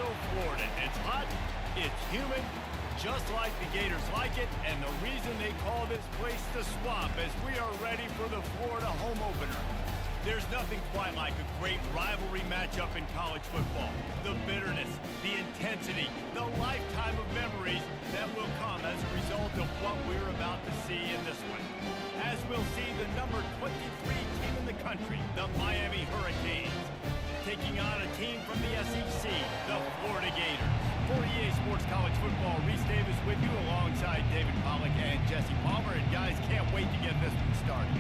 Gainesville, Florida. It's hot, it's humid, just like the Gators like it, and the reason they call this place the Swamp as we are ready for the Florida home opener. There's nothing quite like a great rivalry matchup in college football. The bitterness, the intensity, the lifetime of memories that will come as a result of what we're about to see in this one. As we'll see the number 23 team in the country, the Miami Hurricanes, taking on a team from the SEC, the Florida Gators. For EA Sports College Football, Reese Davis with you alongside David Pollack and Jesse Palmer. And guys, can't wait to get this one started.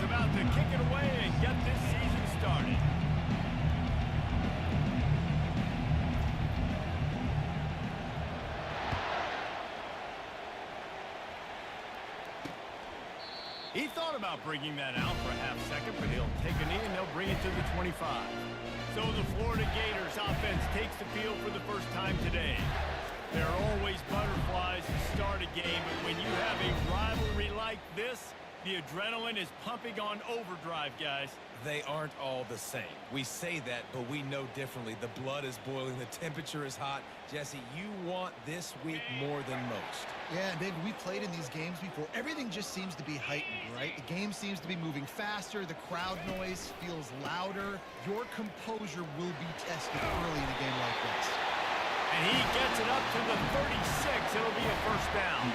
About to kick it away and get this season started. He thought about bringing that out for a half second, but he'll take a knee and they'll bring it to the 25. So the Florida Gators offense takes the field for the first time today. There are always butterflies to start a game, but when you have a rivalry like this, the adrenaline is pumping on overdrive, guys. They aren't all the same. We say that, but we know differently. The blood is boiling. The temperature is hot. Jesse, you want this week more than most. Yeah, David, we played in these games before. Everything just seems to be heightened, right? The game seems to be moving faster. The crowd noise feels louder. Your composure will be tested early in a game like this. And he gets it up to the 36. It'll be a first down.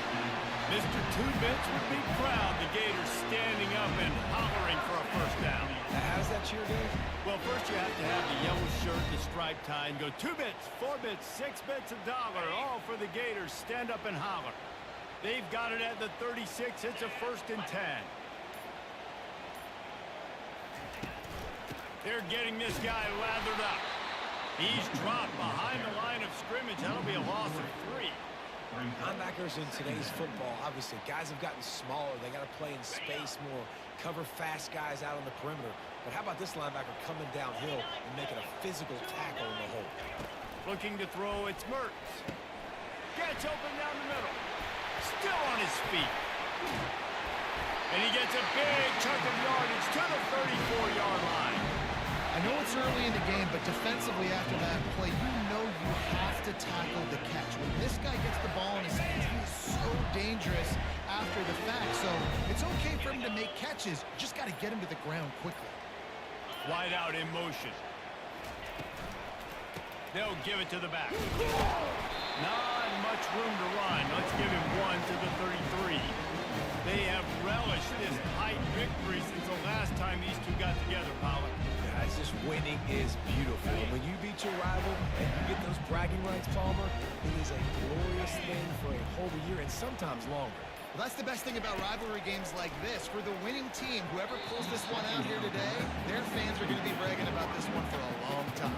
Mr. Two-Bits would be proud. The Gators standing up and hollering for a first down. Now, how's that cheer, Dave? Well, first you have to have the yellow shirt, the striped tie, and go 2 bits, 4 bits, 6 bits, $1, all for the Gators. Stand up and holler. They've got it at the 36. It's a 1st and 10. They're getting this guy lathered up. He's dropped behind the line of scrimmage. That'll be a loss of 3. Linebackers in today's football, obviously, guys have gotten smaller. They got to play in space more, cover fast guys out on the perimeter. But how about this linebacker coming downhill and making a physical tackle in the hole? Looking to throw, it's Mertz. Gets open down the middle. Still on his feet. And he gets a big chunk of yardage to the 34-yard line. I know it's early in the game, but defensively after that play, you know you have to tackle the catch. When this guy gets the ball in his hands, he is so dangerous after the fact. So it's okay for him to make catches. You just got to get him to the ground quickly. Wide out in motion. They'll give it to the back. Not much room to run. Let's give him 1 to the 33. They have relished this tight victory since the last time these two got together, Pollack. Guys, just winning is beautiful. And when you beat your rival and you get those bragging rights, Palmer, it is a glorious thing for a whole year and sometimes longer. Well, that's the best thing about rivalry games like this. For the winning team, whoever pulls this one out here today, their fans are going to be bragging about this one for a long time.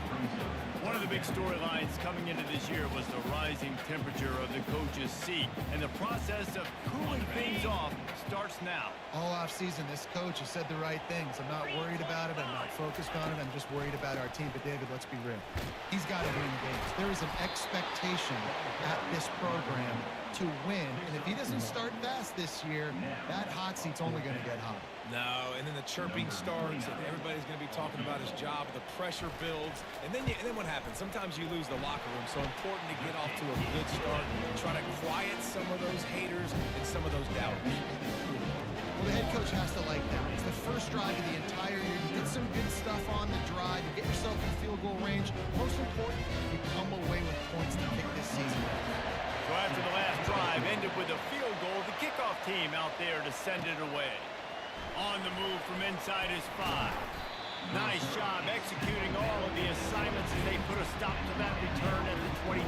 One of the big storylines coming into this year was the rising temperature of the coach's seat, and the process of cooling things off starts now. All offseason, this coach has said the right things. I'm not worried about it. I'm not focused on it. I'm just worried about our team. But, David, let's be real. He's got to win games. There is an expectation at this program to win, and if he doesn't start fast this year, that hot seat's only going to get hot. No, and then the chirping starts, and everybody's going to be talking about his job. The pressure builds, and then what happens? Sometimes you lose the locker room, so important to get off to a good start and try to quiet some of those haters and some of those doubters. Well, the head coach has to like that. It's the first drive of the entire year. You get some good stuff on the drive. You get yourself in field goal range. Most important, you come away with points to kick this season off. So after the last drive ended with a field goal, the kickoff team out there to send it away. On the move from inside his 5. Nice job executing all of the assignments as they put a stop to that return at the 22.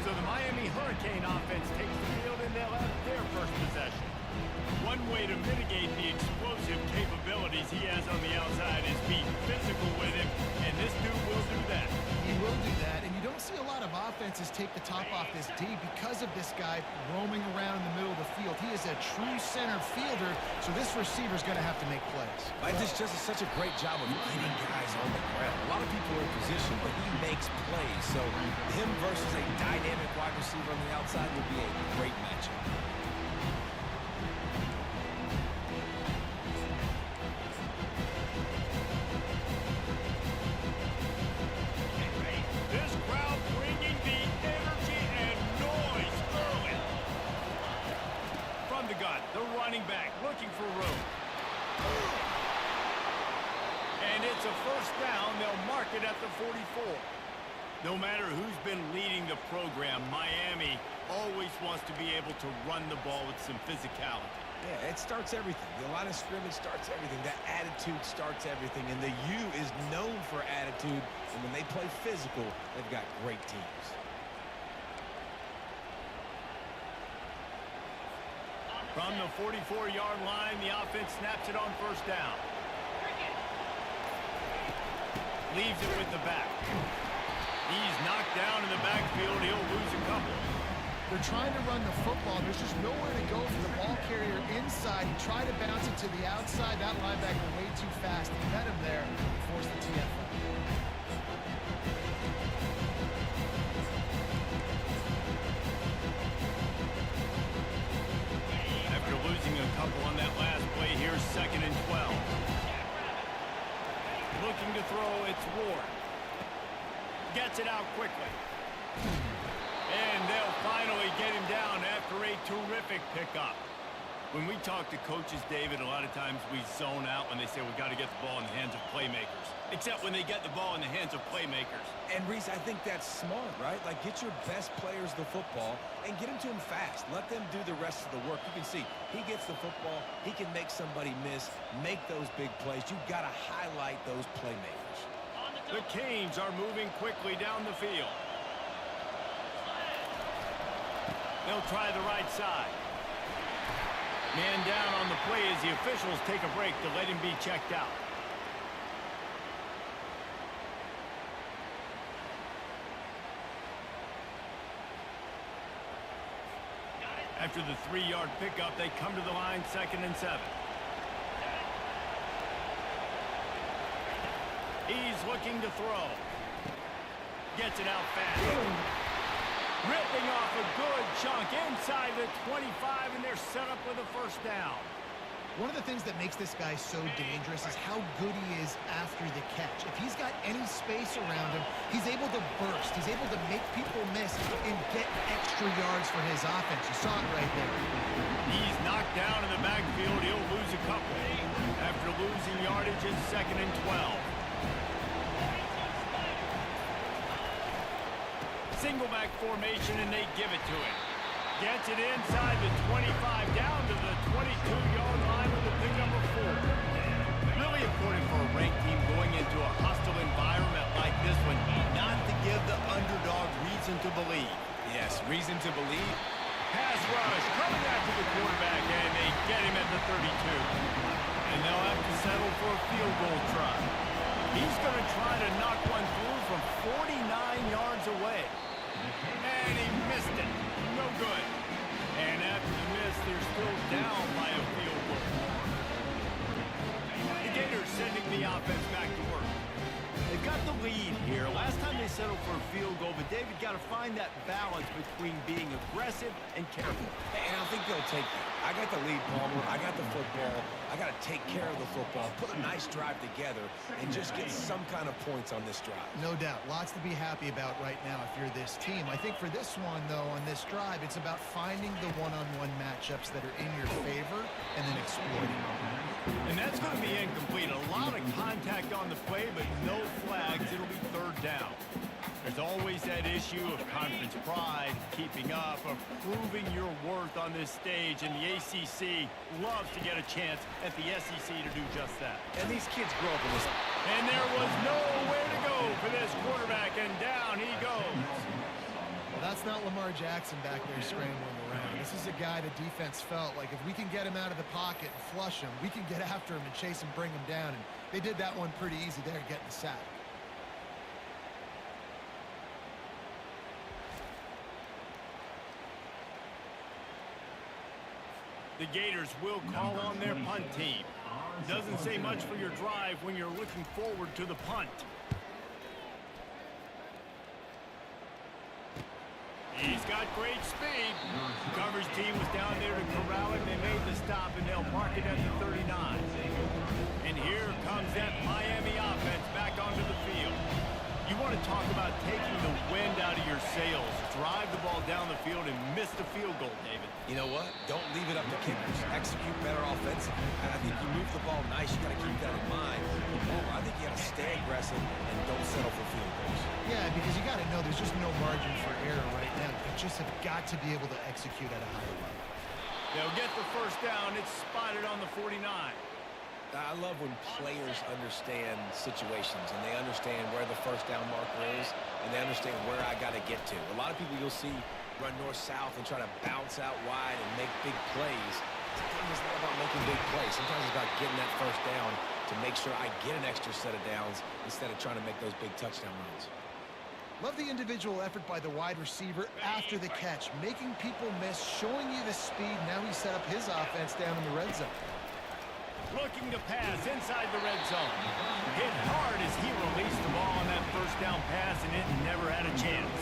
So the Miami Hurricane offense takes the field and they'll have their first possession. One way to mitigate the explosive capabilities he has on the outside is be physical with him, and this dude will do that. He will do that, and you don't see a lot of offenses take the top off this D because of this guy roaming around in the middle of the field. He is a true center fielder, so this receiver's going to have to make plays. This just is such a great job of getting guys on the ground. A lot of people are in position, but he makes plays. So him versus a dynamic wide receiver on the outside would be a great matchup. This crowd bringing the energy and noise early. From the gun, the running back looking for room. And it's a first down. They'll mark it at the 44. No matter who's been leading the program, Miami always wants to be able to run the ball with some physicality. Yeah, it starts everything. The line of scrimmage starts everything. That attitude starts everything. And the U is known for attitude. And when they play physical, they've got great teams. From the 44-yard line, the offense snaps it on first down. Leaves it with the back. He's knocked down in the backfield. He'll lose a couple. They're trying to run the football. There's just nowhere to go for the ball carrier inside. He tried to bounce it to the outside. That linebacker way too fast. He met him there and forced the TFL. After losing a couple on that last play, here's 2nd and 12. Looking to throw, it's Ward. Gets it out quickly. And they'll finally get him down after a terrific pickup. When we talk to coaches, David, a lot of times we zone out when they say we got to get the ball in the hands of playmakers. Except when they get the ball in the hands of playmakers. And, Reese, I think that's smart, right? Like, get your best players the football and get them to him fast. Let them do the rest of the work. You can see he gets the football. He can make somebody miss, make those big plays. You've got to highlight those playmakers. The Canes are moving quickly down the field. They'll try the right side. Man down on the play as the officials take a break to let him be checked out. After the 3-yard pickup, they come to the line, 2nd and 7. He's looking to throw. Gets it out fast. Ripping off a good chunk inside the 25, and they're set up with a first down. One of the things that makes this guy so dangerous is how good he is after the catch. If he's got any space around him, he's able to burst. He's able to make people miss and get extra yards for his offense. You saw it right there. He's knocked down in the backfield. He'll lose a couple. After losing yardage, it's 2nd and 12. Single back formation, and they give it to him. Gets it inside the 25, down to the 22-yard line with the pick number 4. Really important for a ranked team going into a hostile environment like this one, not to give the underdog reason to believe. Yes, reason to believe. Pass rush coming after the quarterback, and they get him at the 32. And they'll have to settle for a field goal try. He's going to try to knock one through from 49 yards away. And he missed it. No good. And after the miss, they're still down by a field goal. The Gators sending the offense back to work. They've got the lead here. Last time they settled for a field goal, but David got to find that balance between being aggressive and careful. And I think they'll take it. I got the lead, Palmer. I got the football. I got to take care of the football, put a nice drive together, and just get some kind of points on this drive. No doubt. Lots to be happy about right now if you're this team. I think for this one, though, on this drive, it's about finding the one-on-one matchups that are in your favor and then exploiting them. And that's going to be incomplete. A lot of contact on the play, but no flags. It'll be 3rd down. There's always that issue of conference pride, keeping up, of proving your worth on this stage, and the ACC loves to get a chance at the SEC to do just that. And these kids grow up in this. And there was nowhere to go for this quarterback, and down he goes. Well, that's not Lamar Jackson back there scrambling around. This is a guy the defense felt like if we can get him out of the pocket and flush him, we can get after him and chase him, bring him down. And they did that one pretty easy there, getting the sack. The Gators will call on their punt team. Doesn't say much for your drive when you're looking forward to the punt. He's got great speed. Coverage team was down there to corral him. They made the stop, and they'll mark it at the 39. And here comes that Miami offense back onto the field. You want to talk about taking the wind out of your sails. Drive the ball down the field and miss the field goal, David. You know what? Don't leave it up to kickers. Execute better offensively. And I think you move the ball nice. You got to keep that in mind. I think you got to stay aggressive and don't settle for field goals. Yeah, because you got to know there's just no margin for error right now. You just have got to be able to execute at a higher level. They'll get the first down. It's spotted on the 49. I love when players understand situations and they understand where the first down marker is and they understand where I got to get to. A lot of people you'll see run north-south and try to bounce out wide and make big plays. Sometimes it's not about making big plays. Sometimes it's about getting that first down to make sure I get an extra set of downs instead of trying to make those big touchdown runs. Love the individual effort by the wide receiver after the catch, making people miss, showing you the speed. Now he set up his offense down in the red zone. Looking to pass inside the red zone. Hit hard as he released the ball on that first down pass, and it never had a chance.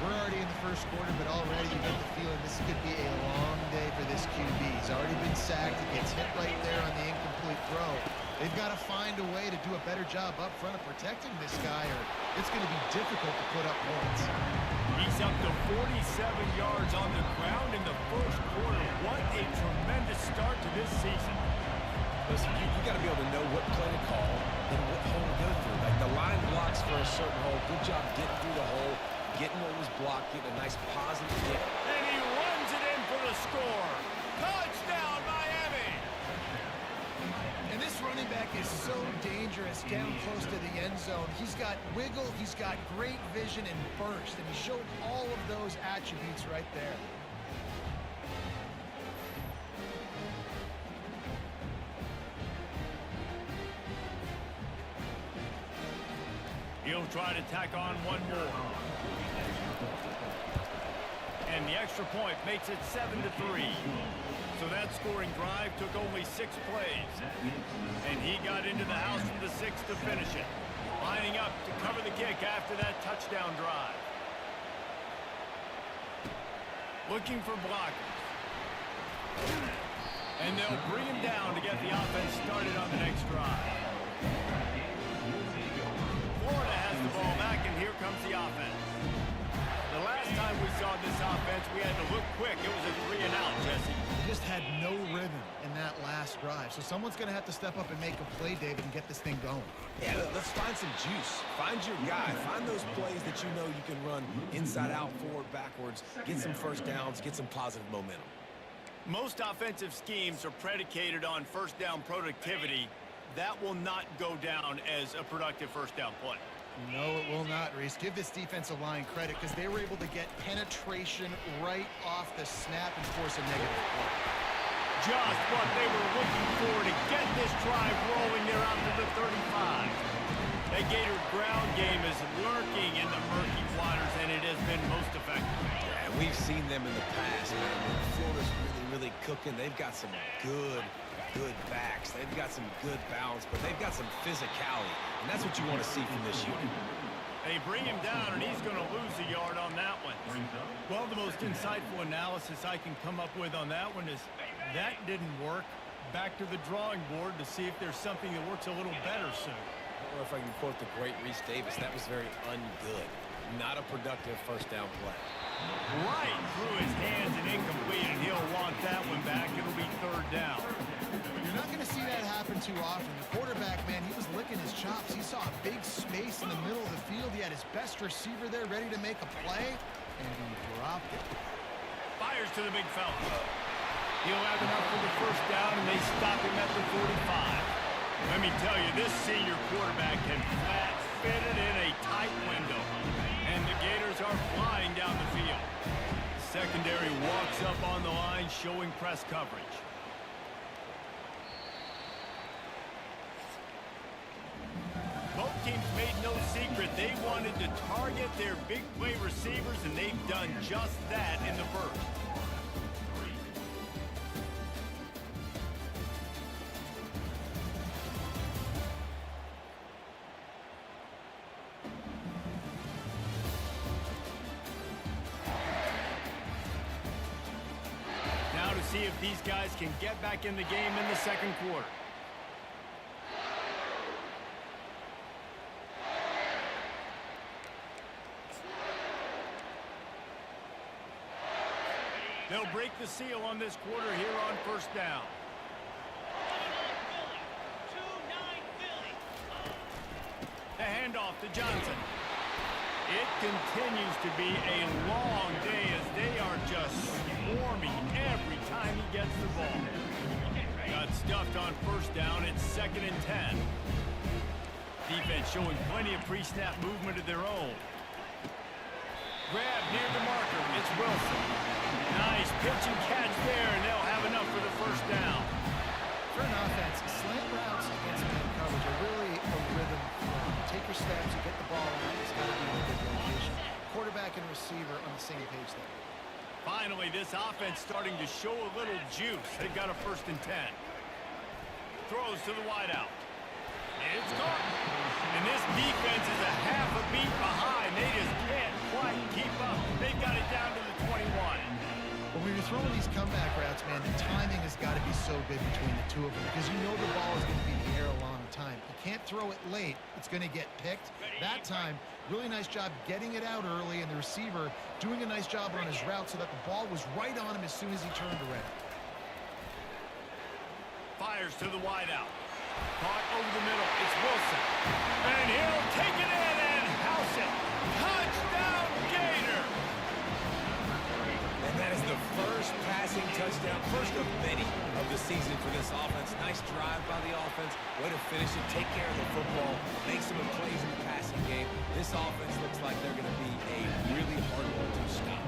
We're already in the first quarter, but already you get the feeling this could be a long day for this QB. He's already been sacked. He gets hit right there on the incomplete throw. They've got to find a way to do a better job up front of protecting this guy, or it's going to be difficult to put up points. He's up to 47 yards on the ground in the first quarter. What a tremendous start to this season. Listen, you got to be able to know what play to call and what hole to go through. Like the line blocks for a certain hole. Good job getting through the hole, getting what was blocked, getting a nice positive hit. And he runs it in for the score. Touchdown, Miami! And this running back is so dangerous down close to the end zone. He's got wiggle, he's got great vision and burst, and he showed all of those attributes right there. He'll try to tack on one more. And the extra point makes it 7-3. So that scoring drive took only 6 plays. And he got into the house from the 6 to finish it. Lining up to cover the kick after that touchdown drive. Looking for blockers. And they'll bring him down to get the offense started on the next drive. Florida has the ball back, and here comes the offense. The last time we saw this offense, we had to look quick. It was a 3-and-out, Jesse. They just had no rhythm in that last drive. So someone's going to have to step up and make a play, David, and get this thing going. Yeah, let's find some juice. Find your guy. Find those plays that you know you can run inside out, forward, backwards, get some first downs, get some positive momentum. Most offensive schemes are predicated on first down productivity. That will not go down as a productive first down play. No, it will not, Reese. Give this defensive line credit because they were able to get penetration right off the snap and force a negative play. Just what they were looking for to get this drive rolling there out to the 35. That Gator ground game is lurking in the murky waters, and it has been most effective. Yeah, we've seen them in the past, man. Florida's really cooking. They've got some good backs. They've got some good balance, but they've got some physicality, and that's what you want to see from this unit. They bring him down, and he's going to lose a yard on that one. Well, the most insightful analysis I can come up with on that one is that didn't work. Back to the drawing board to see if there's something that works a little better soon. I don't know if I can quote the great Reese Davis. That was very ungood. Not a productive first down play. Right through his hands and incomplete, and he'll want that one back. It'll be 3rd down. You're not going to see that happen too often. The quarterback, man, he was licking his chops. He saw a big space in the middle of the field. He had his best receiver there ready to make a play, and he dropped it. Fires to the big fella. He'll have enough for the first down, and they stop him at the 45. Let me tell you, this senior quarterback can flat fit it in a tight window. And the Gators are flying down the field. Secondary walks up on the line, showing press coverage. Both teams made no secret they wanted to target their big play receivers, and they've done just that in the first. if these guys can get back in the game in the second quarter. They'll break the seal on this quarter here on first down. The handoff to Johnson. It continues to be a long day as they are just swarming every time he gets the ball. Got stuffed on first down. It's 2nd and 10. Defense showing plenty of pre-snap movement of their own. Grab near the marker. It's Wilson. Nice pitch and catch there, and they'll have enough for the first down. For an offense, slant routes against man coverage are really a rhythm flow. Take your steps, you get the ball out, it's got to be in a good location. Quarterback and receiver on the same page there. Finally, this offense starting to show a little juice. They've got a 1st and 10. Throws to the wideout. It's caught. And this defense is a half a beat behind. They just can't quite keep up. They've got it down to the 21. But when you're throwing these comeback routes, man, the timing has got to be so good between the two of them because you know the ball is going to be in the air a long time. You can't throw it late. It's going to get picked. That time, really nice job getting it out early, and the receiver doing a nice job on his route so that the ball was right on him as soon as he turned around. Fires to the wideout. Caught over the middle. It's Wilson. And he'll take it in and house it. Touchdown, Gator! And that is the first passing touchdown, first of many of the season for this offense. Nice drive by the offense. Way to finish it, take care of the football, make some plays in the passing game. This offense looks like they're going to be a really hard one to stop.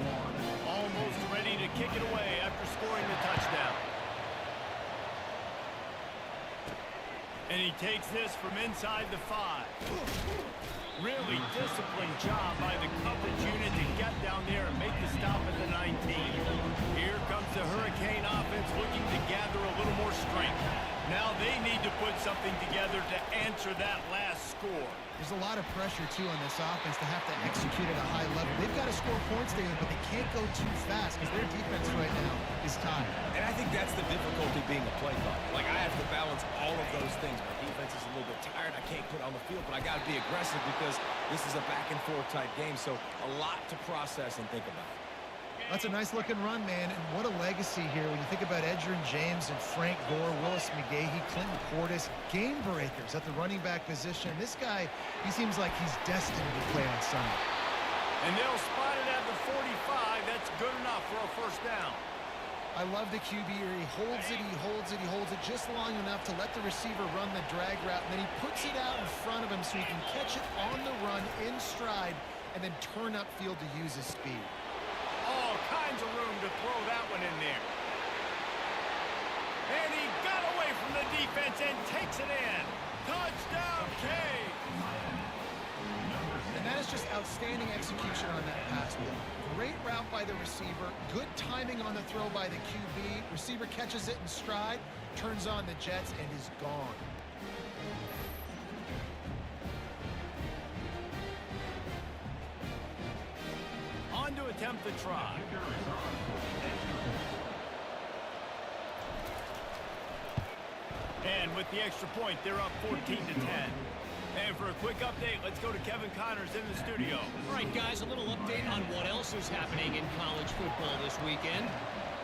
Almost ready to kick it away after scoring the touchdown. And he takes this from inside the 5. Really disciplined job by the coverage unit to get down there and make the stop at the 19. Here comes the Hurricane offense looking to gather a little more strength. Now they need to put something together to answer that last score. There's a lot of pressure, too, on this offense to have to execute at a high level. They've got to score points, David, but they can't go too fast because their defense right now is tired. And I think that's the difficulty being a play caller. Like, I have to balance all of those things. My defense is a little bit tired. I can't put on the field, but I got to be aggressive because this is a back-and-forth type game, so a lot to process and think about. That's a nice-looking run, man, and what a legacy here when you think about Edgerrin James and Frank Gore, Willis McGahee, Clinton Portis, game breakers at the running back position. This guy, he seems like he's destined to play on Sunday. And they'll spot it at the 45. That's good enough for a first down. I love the QB here. He holds it, he holds it, he holds it just long enough to let the receiver run the drag route, and then he puts it out in front of him so he can catch it on the run in stride and then turn upfield to use his speed. All kinds of room to throw that one in there. And he got away from the defense and takes it in. Touchdown, Kane! And that is just outstanding execution on that pass play. Great route by the receiver, good timing on the throw by the QB. Receiver catches it in stride, turns on the jets, and is gone. On to attempt the try. And with the extra point, they're up 14-10. And for a quick update, let's go to Kevin Connors in the studio. All right, guys, a little update on what else is happening in college football this weekend.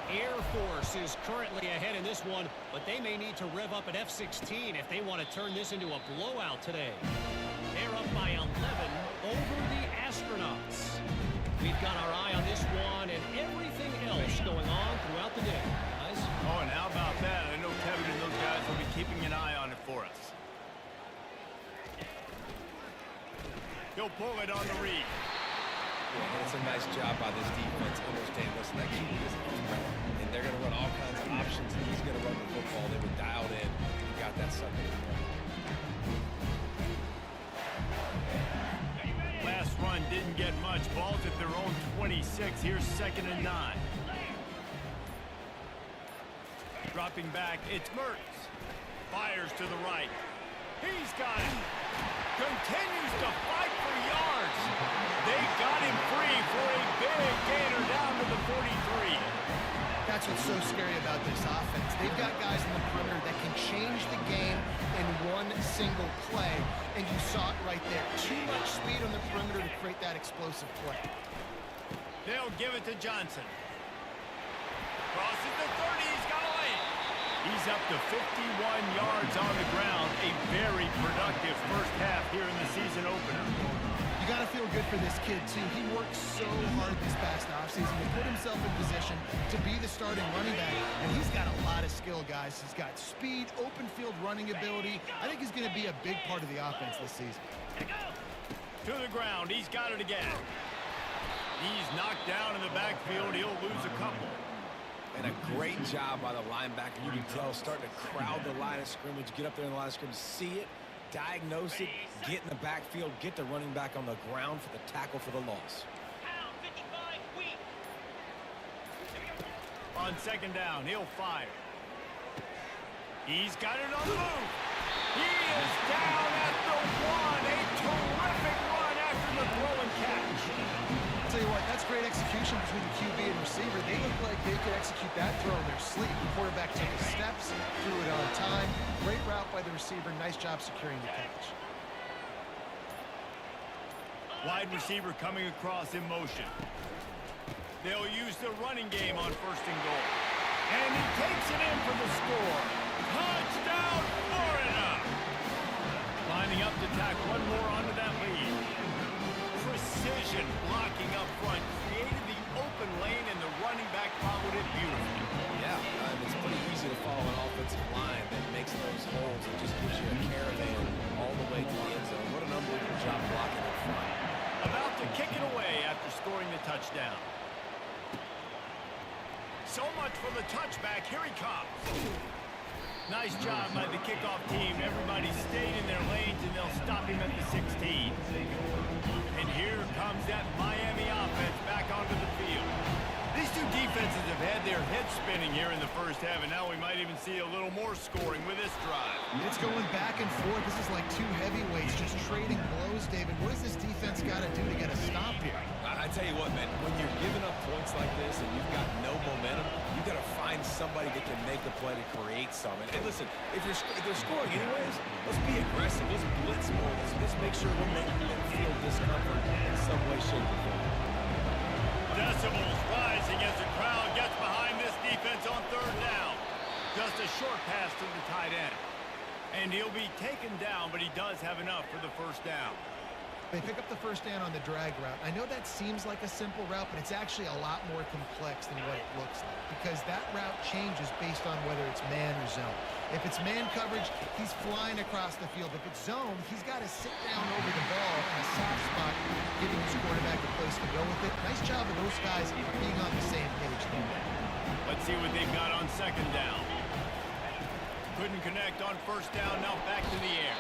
Air Force is currently ahead in this one, but they may need to rev up an F-16 if they want to turn this into a blowout today. They're up by 11 over the Astronauts. We've got our eye on this one and everything else going on throughout the day, guys. Oh, and how about that? I know Kevin and those guys will be keeping an eye on it for us. He'll pull it on the read. Yeah, it's a nice job by this defense understanding, listen, that QB is a threat, and they're going to run all kinds of options, and he's going to run the football. They were dialed in. He got that sucker. Last run didn't get much. Ball's at their own 26. Here's 2nd and 9. Dropping back, it's Mertz. Fires to the right. He's got it. Continues to fight for yards. They got him free for a big gainer down to the 43. That's what's so scary about this offense. They've got guys in the perimeter that can change the game in one single play, and you saw it right there. Too much speed on the perimeter to create that explosive play. They'll give it to Johnson. Crosses the 30, he's got a lane. He's up to 51 yards on the ground. A very productive first half here in the season opener. You got to feel good for this kid, too. He worked so hard this past offseason to put himself in position to be the starting running back, and he's got a lot of skill, guys. He's got speed, open field running ability. I think he's going to be a big part of the offense this season. To the ground, he's got it again. He's knocked down in the backfield. He'll lose a couple. And a great job by the linebacker. You can tell starting to crowd the line of scrimmage, get up there in the line of scrimmage, see it, diagnose it, get in the backfield, get the running back on the ground for the tackle for the loss. On second down, he'll fire. He's got it on the move. He is down at the one. A terrific run after the throw and catch. I'll tell you what, that's great execution between the QB and receiver. They look like they could execute that throw in their sleep. The quarterback took his steps, threw it on time. Great route by the receiver. Nice job securing the catch. Wide receiver coming across in motion. They'll use the running game on first and goal. And he takes it in for the score. Touchdown, Florida! Lining up to tack one more onto that lead. Precision blocking up front created the open lane, and the running back followed it beautifully. Yeah, it's pretty easy to follow an offensive line that makes those holes and just gives you a caravan all the way to the end zone. What an unbelievable job blocking up front. About to kick it away after scoring the touchdown. So much for the touchback. Here he comes. Nice job by the kickoff team. Everybody stayed in their lanes, and they'll stop him at the 16. And here comes that Miami offense back onto the field. These two defenses have had their heads spinning here in the first half, and now we might even see a little more scoring with this drive. It's going back and forth. This is like two heavyweights just trading blows, David. What does this defense got to do to get a stop here? I tell you what, man, when you're giving up points like this and you've got no momentum, you've got to find somebody that can make the play to create something. And listen, if they're scoring anyways, let's be aggressive. Let's blitz more. Let's make sure we're making them feel discomfort in some way, shape, or form. Decibels rising as the crowd gets behind this defense on third down. Just a short pass to the tight end. And he'll be taken down, but he does have enough for the first down. They pick up the first down on the drag route. I know that seems like a simple route, but it's actually a lot more complex than what it looks like, because that route changes based on whether it's man or zone. If it's man coverage, he's flying across the field. If it's zone, he's got to sit down over the ball in a soft spot, giving his quarterback a place to go with it. Nice job of those guys being on the same page there. Let's see what they've got on second down. Couldn't connect on first down, now back to the air.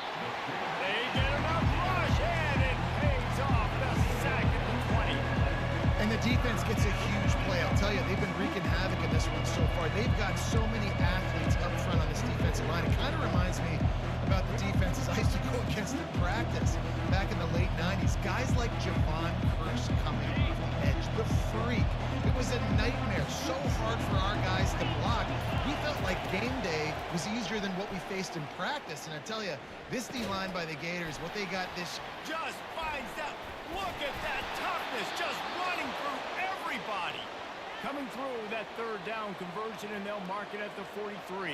They get enough rush, and it pays off. The sack at the 20. And the defense gets a huge play. I'll tell you, they've been wreaking havoc in this one so far. They've got so many athletes up front on this defensive line. It kind of reminds me about the defenses I used to go against in practice back in the late 90s. Guys like Javon Curse coming off the edge, the freak. It was a nightmare. So hard for our guys to block. We felt like game day was easier than what we faced in practice. And I tell you, this D-line by the Gators, what they got this... Just finds that. Look at that toughness, just running through everybody. Coming through that third down conversion, and they'll mark it at the 43.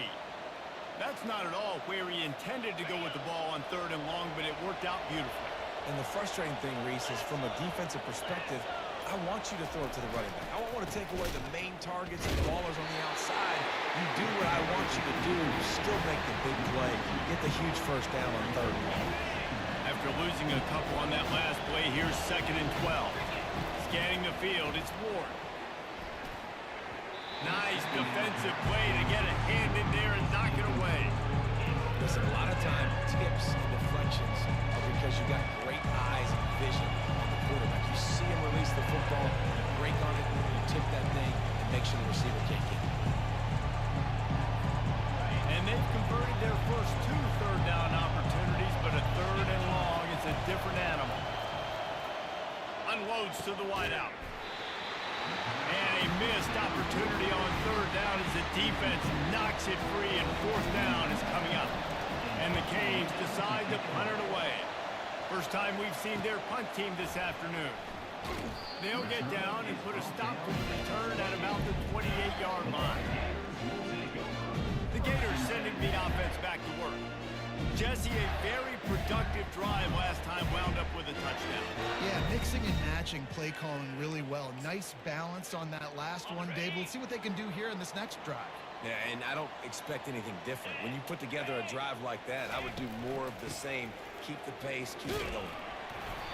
That's not at all where he intended to go with the ball on third and long, but it worked out beautifully. And the frustrating thing, Reese, is from a defensive perspective, I want you to throw it to the running back. I don't want to take away the main targets and ballers on the outside. You do what I want you to do. Still make the big play. Get the huge first down on third and long. After losing a couple on that last play, here's second and 12. Scanning the field, it's Ward. Nice defensive play to get a hand in there and knock it away. Listen, a lot of time, tips and deflections are because you got great eyes and vision on the quarterback. You see him release the football, you break on it, you tip that thing, and make sure the receiver can't get it. And they've converted their first two third down opportunities, but a third and long is a different animal. Unloads to the wideout. And a missed opportunity on third down as the defense knocks it free, and fourth down is coming up. And the Canes decide to punt it away. First time we've seen their punt team this afternoon. They'll get down and put a stop to the return at about the 28-yard line. The Gators sending the offense back to work. Jesse, a very productive drive last time, wound up with a touchdown. Yeah, mixing and matching play calling really well. Nice balance on that last one, Dave. Let's see what they can do here in this next drive. Yeah, and I don't expect anything different. When you put together a drive like that, I would do more of the same. Keep the pace, keep it going.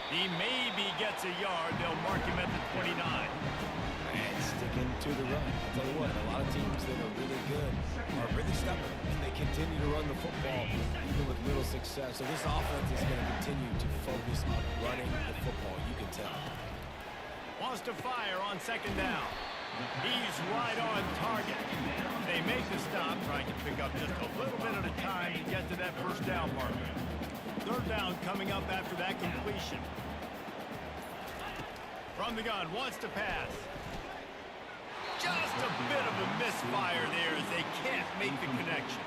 He maybe gets a yard. They'll mark him at the 29. And sticking to the run. I'll tell you what, a lot of teams that are really good are really stubborn, and they continue to run the football even with little success. So this offense is going to continue to focus on running the football. You can tell. Wants to fire on second down. He's right on target. They make the stop, trying to pick up just a little bit at a time to get to that first down mark. Third down coming up after that completion. From the gun, wants to pass. Just a bit of a misfire there as they can't make the connection.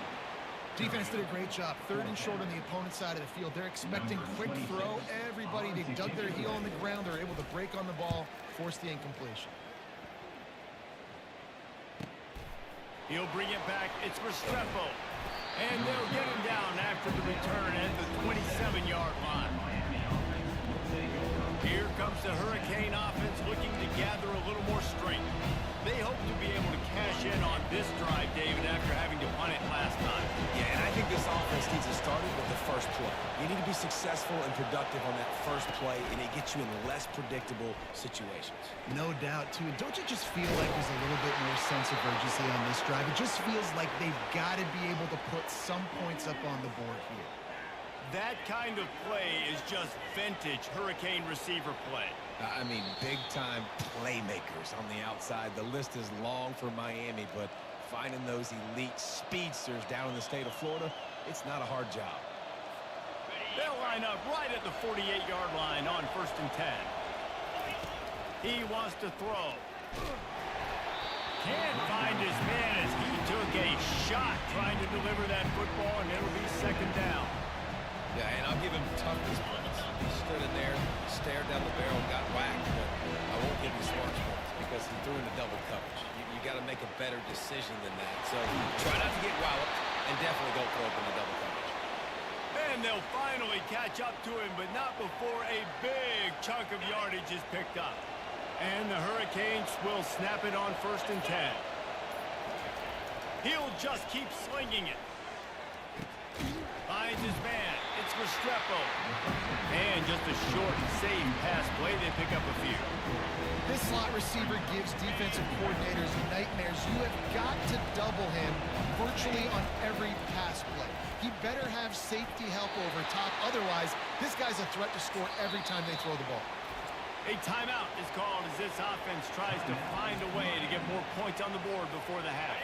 Defense did a great job. Third and short on the opponent's side of the field. They're expecting quick throw. Everybody, they dug their heel on the ground. They're able to break on the ball, force the incompletion. He'll bring it back. It's Restrepo. And they'll get him down after the return at the 27-yard line. Here comes the Hurricane offense looking to gather a little more strength. They hope to be able to cash in on this drive, David, after having to punt it last time. Yeah, and I think this offense needs to start with the first play. You need to be successful and productive on that first play, and it gets you in less predictable situations. No doubt, too. Don't you just feel like there's a little bit more sense of urgency on this drive? It just feels like they've got to be able to put some points up on the board here. That kind of play is just vintage Hurricane receiver play. I mean, big-time playmakers on the outside. The list is long for Miami, but finding those elite speedsters down in the state of Florida, it's not a hard job. They'll line up right at the 48-yard line on 1st and 10. He wants to throw. Can't find his man as he took a shot trying to deliver that football, and it'll be second down. Yeah, and I'll give him toughness points. He stood in there, stared down the barrel, got whacked, but I won't give him smarts points because he threw into double coverage. You got to make a better decision than that. So try not to get walloped, and definitely don't throw up in the double coverage. And they'll finally catch up to him, but not before a big chunk of yardage is picked up. And the Hurricanes will snap it on 1st and 10. He'll just keep slinging it. Finds his man. It's Restrepo. And just a short and safe pass play. They pick up a few. This slot receiver gives defensive coordinators nightmares. You have got to double him virtually on every pass play. He better have safety help over top. Otherwise, this guy's a threat to score every time they throw the ball. A timeout is called as this offense tries to find a way to get more points on the board before the half.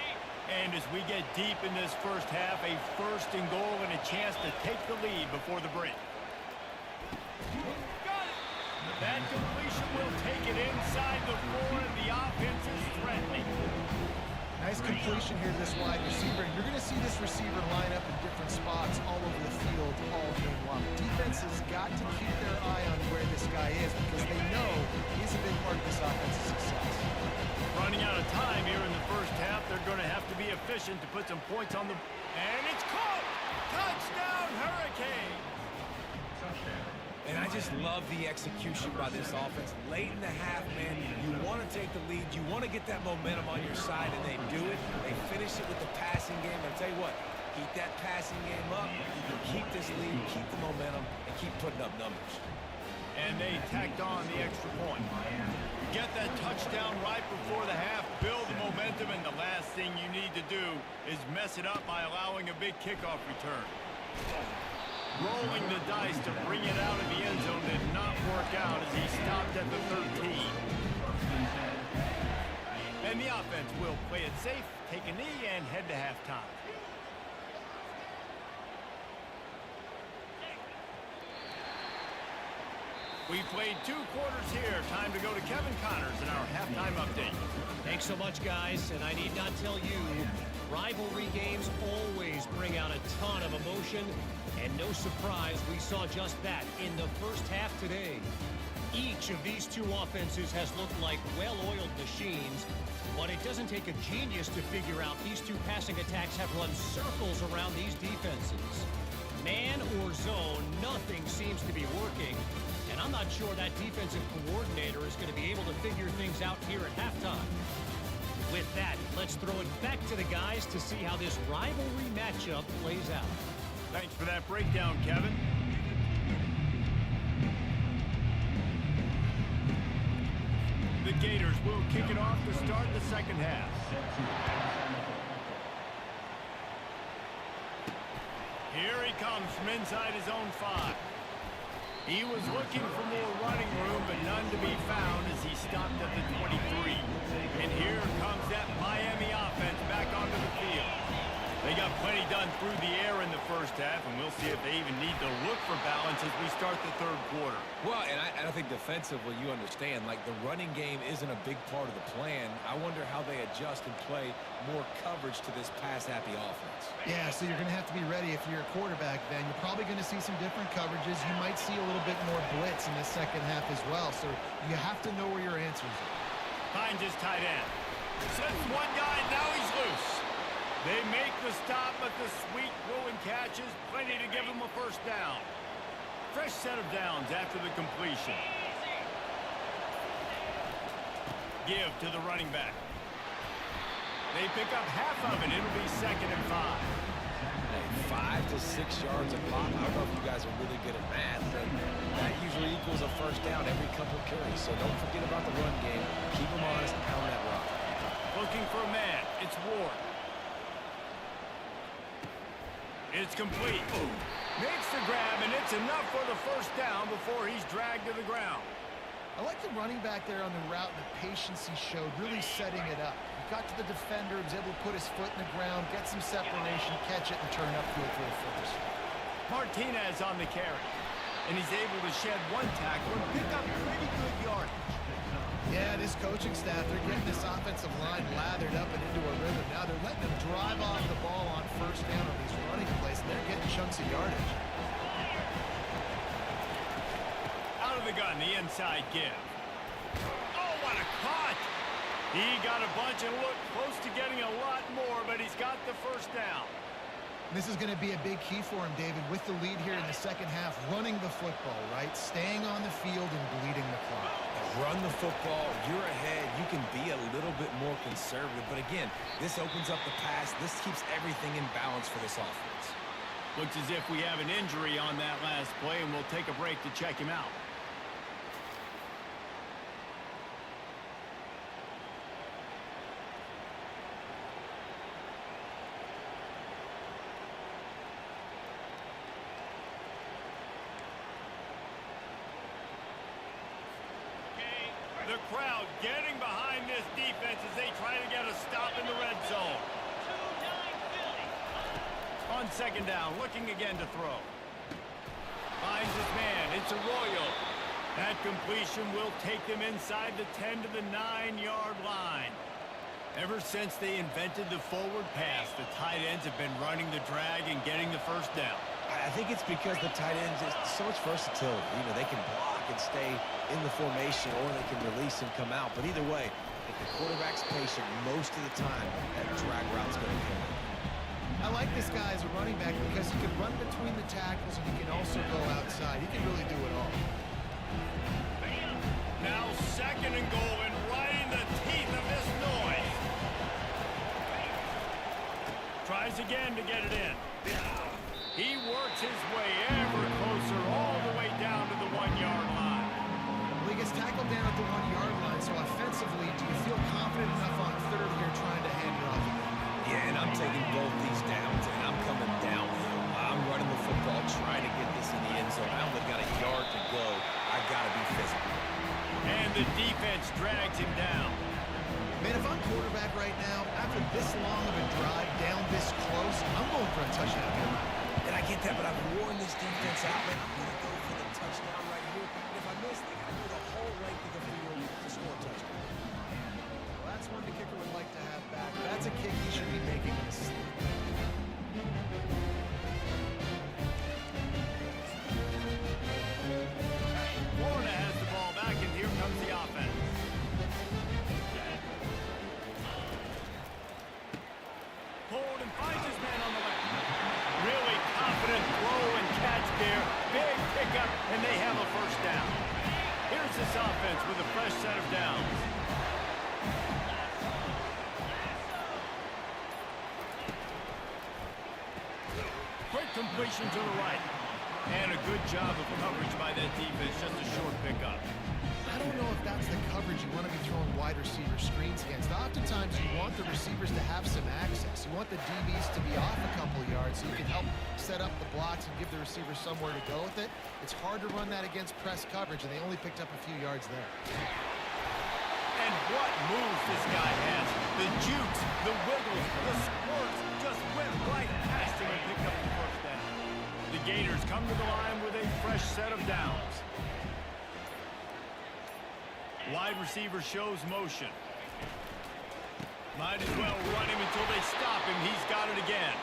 And as we get deep in this first half, a 1st and goal and a chance to take the lead before the break. That completion will take it inside the 4, and the offense is threatening. Nice completion here to this wide receiver. You're going to see this receiver line up in different spots all over the field all game long. Defense has got to keep their eye on where this guy is because they know he's a big part of this offense's success. Running out of time here in the first half. They're going to have to be efficient to put some points on the... And it's caught! Touchdown, Hurricanes! And I just love the execution by this offense. Late in the half, man, you want to take the lead. You want to get that momentum on your side, and they do it. They finish it with the passing game. I'll tell you what, keep that passing game up. You can keep this lead, keep the momentum, and keep putting up numbers. And they tacked on the extra point. Get that touchdown right before the half, build the momentum, and the last thing you need to do is mess it up by allowing a big kickoff return. Rolling the dice to bring it out of the end zone did not work out as he stopped at the 13. And the offense will play it safe, take a knee, and head to halftime. We played 2 quarters here. Time to go to Kevin Connors in our halftime update. Thanks so much, guys. And I need not tell you, rivalry games always bring out a ton of emotion. And no surprise, we saw just that in the first half today. Each of these two offenses has looked like well-oiled machines, but it doesn't take a genius to figure out these two passing attacks have run circles around these defenses. Man or zone, nothing seems to be working, and I'm not sure that defensive coordinator is going to be able to figure things out here at halftime. With that, let's throw it back to the guys to see how this rivalry matchup plays out. Thanks for that breakdown, Kevin. The Gators will kick it off to start the second half. Here he comes from inside his own 5. He was looking for more running room, but none to be found as he stopped at the 23. And here comes that Miami offense back onto the field. They got plenty done through the air in the first half, and we'll see if they even need to look for balance as we start the third quarter. Well, and I think defensively, you understand, like the running game isn't a big part of the plan. I wonder how they adjust and play more coverage to this pass-happy offense. Yeah, so you're going to have to be ready if you're a quarterback then. You're probably going to see some different coverages. You might see a little bit more blitz in the second half as well, so you have to know where your answers are. Finds his tight end. Sends one guy, now he's loose. They make the stop, but the sweet throwing catch is plenty to give him a first down. Fresh set of downs after the completion. Give to the running back. They pick up half of it. It'll be 2nd and 5. Hey, 5 to 6 yards a pop. I don't know if you guys are really good at math, but that usually equals a first down every couple of carries. So don't forget about the run game. Keep them honest and pound that rock. Looking for a man. It's Ward. It's complete. Makes the grab, and it's enough for the first down before he's dragged to the ground. I like the running back there on the route and the patience he showed, really setting it up. He got to the defender, was able to put his foot in the ground, get some separation, catch it, and turn upfield for the first. Martinez on the carry, and he's able to shed one tackle and pick up pretty good yardage. Yeah, this coaching staff, they're getting this offensive line lathered up and into a rhythm. Now they're letting them drive off the ball on first down on these running plays, and they're getting chunks of yardage. Out of the gun, the inside give. Oh, what a cut! He got a bunch and looked close to getting a lot more, but he's got the first down. This is going to be a big key for him, David, with the lead here in the second half, running the football, right? Staying on the field and bleeding the clock. Run the football, you're ahead, you can be a little bit more conservative. But again, this opens up the pass. This keeps everything in balance for this offense. Looks as if we have an injury on that last play, and we'll take a break to check him out. The crowd getting behind this defense as they try to get a stop in the red zone. On 2nd down, looking again to throw. Finds his man. It's Arroyo. That completion will take them inside the 10 to the 9-yard line. Ever since they invented the forward pass, the tight ends have been running the drag and getting the first down. I think it's because the tight ends is so much versatility. You know, they can block and stay in the formation, or they can release and come out. But either way, if the quarterback's patient, most of the time, that drag route's going to come. I like this guy as a running back because he can run between the tackles and he can also go outside. He can really do it all. Now 2nd and goal, and right in the teeth of this noise. Tries again to get it in. He works his way ever closer all the way down to the 1-yard line. Well, he gets tackled down at the 1-yard line, so offensively, do you feel confident enough on 3rd here trying to hand it off again? Yeah, and I'm taking both these downs, and I'm coming downhill. I'm running the football, trying to get this in the end zone. I only got a yard to go. I got to be physical. And the defense drags him down. Man, if I'm quarterback right now, after this long of a drive down this close, I'm going for a touchdown here. And I get that, but I've worn this defense out. I'm going to go for the touchdown right here. And if I miss kicker would like to have back. That's a kick he should be making in his sleep. Florida has the ball back, and here comes the offense. Pulled and finds his man on the left. Really confident throw and catch there. Big pickup, and they have a first down. Here's this offense with a fresh set of downs. Quick completion to the right. And a good job of coverage by that defense. Just a short pickup. I don't know if that's the coverage you want to be throwing wide receiver screens against. Oftentimes, you want the receivers to have some access. You want the DBs to be off a couple yards so you can help set up the blocks and give the receiver somewhere to go with it. It's hard to run that against press coverage, and they only picked up a few yards there. And what moves this guy has. The jukes, the wiggles, the squirts just went right past him and picked up the first down. The Gators come to the line with a fresh set of downs. Wide receiver shows motion. Might as well run him until they stop him. He's got it again.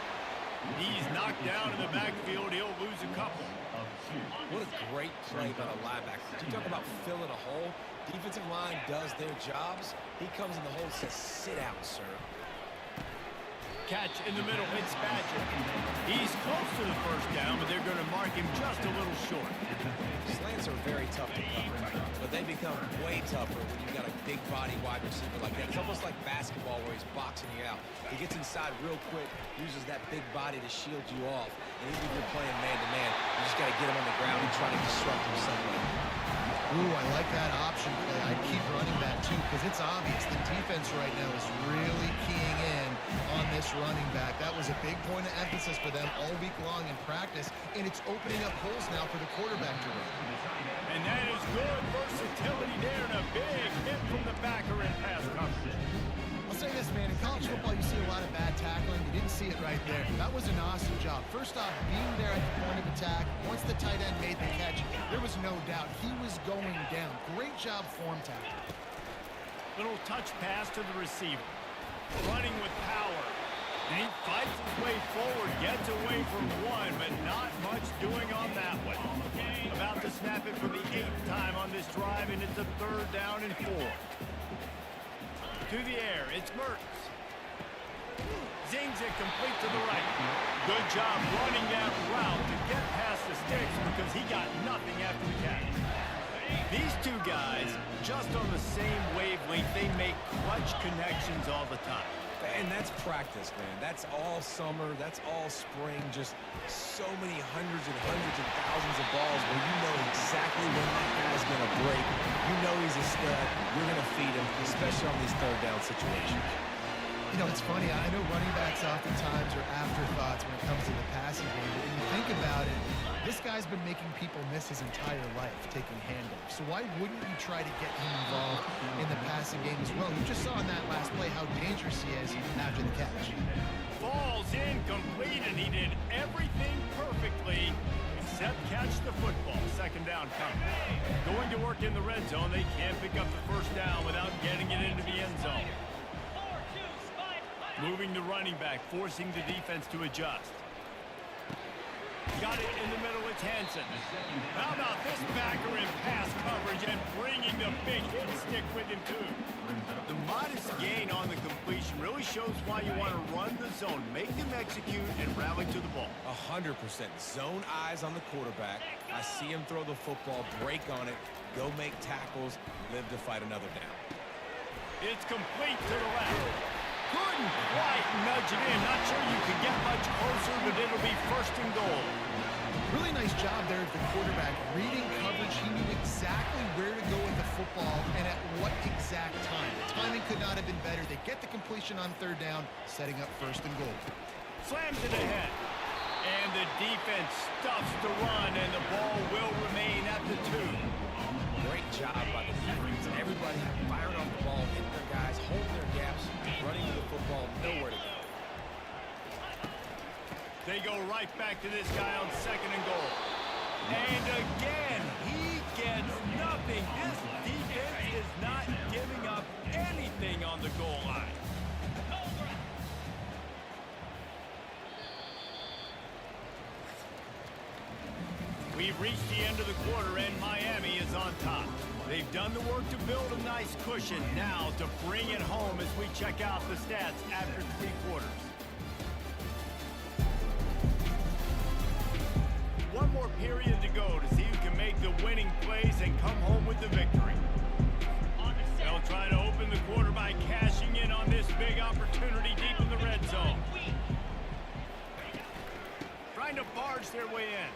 He's knocked down in the backfield. He'll lose a couple. What a great play by the linebacker. You talk about filling a hole. Defensive line does their jobs. He comes in the hole and says, sit out, sir. Catch in the middle. It's Badger. He's close to the first down, but they're going to mark him just a little short. Slants are very tough to cover, but they become way tougher when you've got a big body wide receiver like that. It's almost like basketball where he's boxing you out. He gets inside real quick, uses that big body to shield you off. And even if you're playing man-to-man, you just got to get him on the ground and try to disrupt him somewhere. Ooh, I like that option play. I'd keep running that too because it's obvious the defense right now is really keying in on this running back. That was a big point of emphasis for them all week long in practice, and it's opening up holes now for the quarterback to run. And that is good versatility there, and a big hit from the backer in pass coverage. I'll say this, man, in college football you see a lot of bad tackling. You didn't see it right there. That was an awesome job. First off, being there at the point of attack, once the tight end made the catch, there was no doubt he was going down. Great job form tackling. Little touch pass to the receiver. Running with power. And he fights his way forward, gets away from one, but not much doing on that one. About to snap it for the 8th time on this drive, and it's a 3rd down and 4. To the air, it's Mertens. Zings it complete to the right. Good job running that route to get past the sticks because he got nothing after the catch. These two guys, just on the same wavelength, they make clutch connections all the time. And that's practice, man. That's all summer. That's all spring. Just so many hundreds and thousands of balls where you know exactly when that guy's going to break. You know he's a stud. You're going to feed him, especially on these 3rd down situations. You know, it's funny. I know running backs oftentimes are afterthoughts when it comes to the passing game. But when you think about it, this guy's been making people miss his entire life taking handoffs. So why wouldn't you try to get him involved in the passing game as well? You just saw in that last play how dangerous he is after the catch. Falls incomplete, and he did everything perfectly except catch the football. 2nd down coming. Going to work in the red zone. They can't pick up the first down without getting it into the end zone. Moving the running back, forcing the defense to adjust. Got it in the middle, it's Hansen. How about this backer in pass coverage and bringing the big hit stick with him too? The modest gain on the completion really shows why you want to run the zone, make them execute, and rally to the ball. 100%. Zone eyes on the quarterback. I see him throw the football, break on it, go make tackles, live to fight another down. It's complete to the left. Couldn't quite nudge it in. Not sure you could get much closer, but it'll be 1st and goal. Really nice job there of the quarterback. Reading coverage, he knew exactly where to go with the football and at what exact time. The timing could not have been better. They get the completion on 3rd down, setting up 1st and goal. Slams it ahead. And the defense stuffs the run, and the ball will remain at the 2. Great job by the defense. Everybody firing off the ball, hitting their guys, holding their gaps, running to the football, nowhere to go. They go right back to this guy on 2nd and goal. And again, he gets nothing. This defense is not giving up anything on the goal line. We've reached the end of the quarter, and Miami is on top. They've done the work to build a nice cushion. Now to bring it home as we check out the stats after 3 quarters. One more period to go to see who can make the winning plays and come home with the victory. They'll try to open the quarter by cashing in on this big opportunity deep in the red zone. Trying to barge their way in.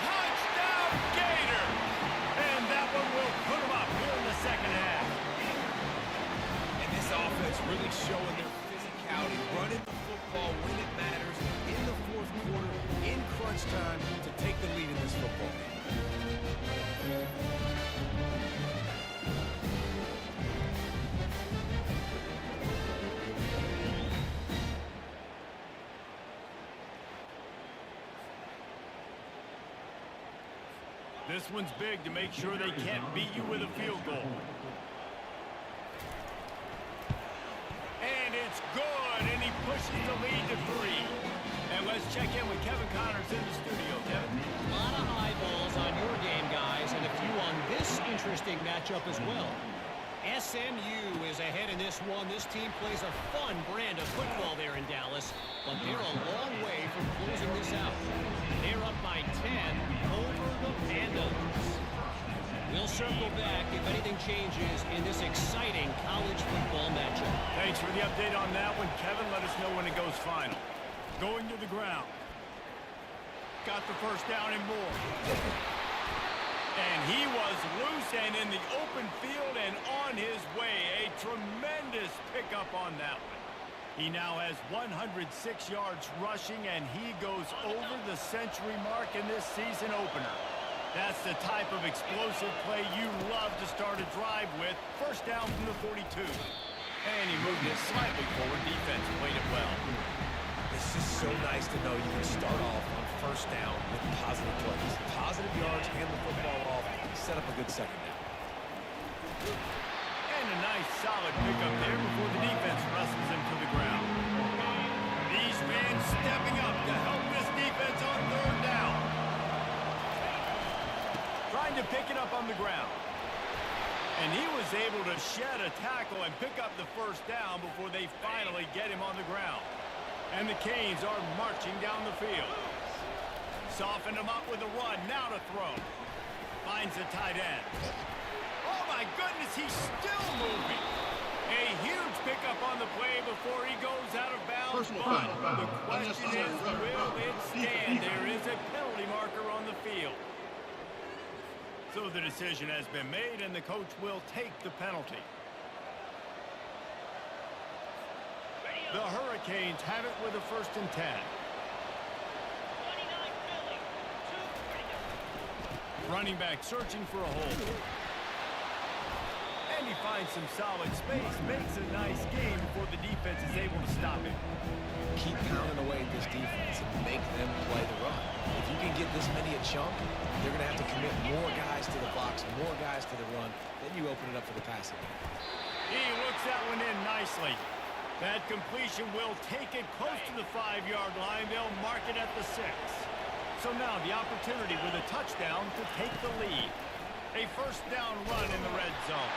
Touchdown, Gator! And that one will put them up here in the second half. And this offense really showing their physicality, running the football when it matters, in the fourth quarter, in crunch time, to take the lead in this football game. This one's big to make sure they can't beat you with a field goal. And it's good, and he pushes the lead to 3. And let's check in with Kevin Connors in the studio. Kevin? A lot of eyeballs on your game, guys, and a few on this interesting matchup as well. SMU is ahead in this one. This team plays a fun brand of football there in Dallas, but they're a long way from closing this out. They're up by 10 over the Pandas. We'll circle back if anything changes in this exciting college football matchup. Thanks for the update on that one, Kevin. Let us know when it goes final. Going to the ground. Got the first down and more. And he was loose and in the open field and on his way. A tremendous pickup on that one. He now has 106 yards rushing, and he goes over the century mark in this season opener. That's the type of explosive play you love to start a drive with. First down from the 42. And he moved it slightly forward. Defense played it well. It's just so nice to know you can start off on first down with positive plays. Positive yards, hand the football off, set up a good second down. And a nice solid pickup there before the defense wrestles him to the ground. These fans stepping up to help this defense on third down. Trying to pick it up on the ground. And he was able to shed a tackle and pick up the first down before they finally get him on the ground. And the Canes are marching down the field. Softened him up with a run, now to throw. Finds the tight end. Oh my goodness, he's still moving. A huge pickup on the play before he goes out of bounds. But the question is, will it stand? There is a penalty marker on the field. So the decision has been made, and the coach will take the penalty. The Hurricanes have it with a 1st and 10. Running back searching for a hole. And he finds some solid space, makes a nice game before the defense is able to stop him. Keep pounding away at this defense and make them play the run. If you can get this many a chunk, they're going to have to commit more guys to the box, more guys to the run. Then you open it up for the passing game. He looks that one in nicely. That completion will take it close to the 5-yard line. They'll mark it at the 6. So now the opportunity with a touchdown to take the lead. A first down run in the red zone.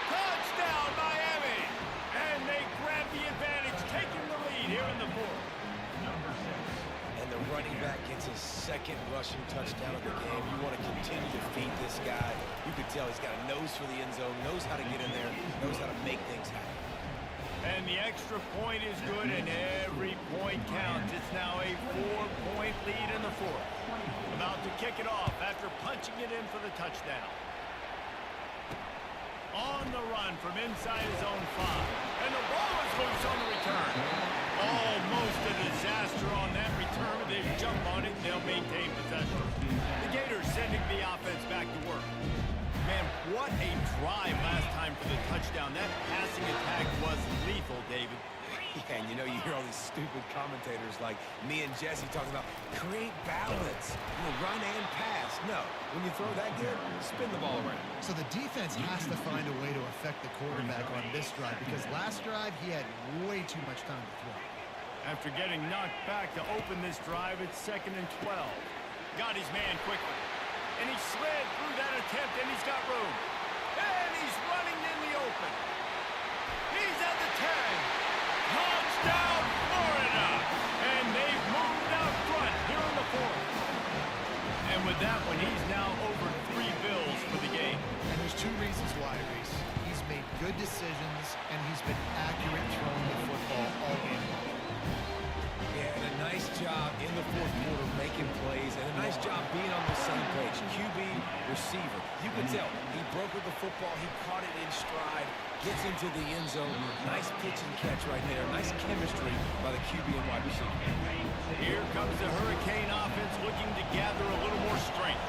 Touchdown, Miami! And they grab the advantage, taking the lead here in the 4th. And the running back gets his 2nd rushing touchdown of the game. You want to continue to feed this guy. You can tell he's got a nose for the end zone, knows how to get in there, knows how to make things happen. And the extra point is good, and every point counts. It's now a 4-point lead in the 4th. About to kick it off after punching it in for the touchdown. On the run from inside his own 5. And the ball is loose on the return. Almost a disaster on that return. They jump on it, and they'll maintain possession. The Gators sending the offense back to work. Man, what a drive last time for the touchdown. That passing attack was lethal, David. Yeah, and you know, you hear all these stupid commentators like me and Jesse talking about create balance, run and pass. know. When you throw that good, spin the ball around. So the defense has to find a way to affect the quarterback on this drive because last drive he had way too much time to throw. After getting knocked back to open this drive, it's 2nd and 12. Got his man quickly. And he slid through that attempt, and he's got room. And he's running in the open. He's at the 10. Touchdown, Florida! And they've moved out front here in the 4th. And with that one, he's now over 3 bills for the game. And there's 2 reasons why, Reese. He's made good decisions, and he's been accurate throwing the football all game long. Yeah, and a nice job in the 4th quarter making plays, and a nice job being on the same page. QB, receiver. You can tell he broke with the football. He caught it in stride, gets into the end zone. Nice pitch and catch right there. Nice chemistry by the QB and wide receiver. Here comes the Hurricane offense looking to gather a little more strength.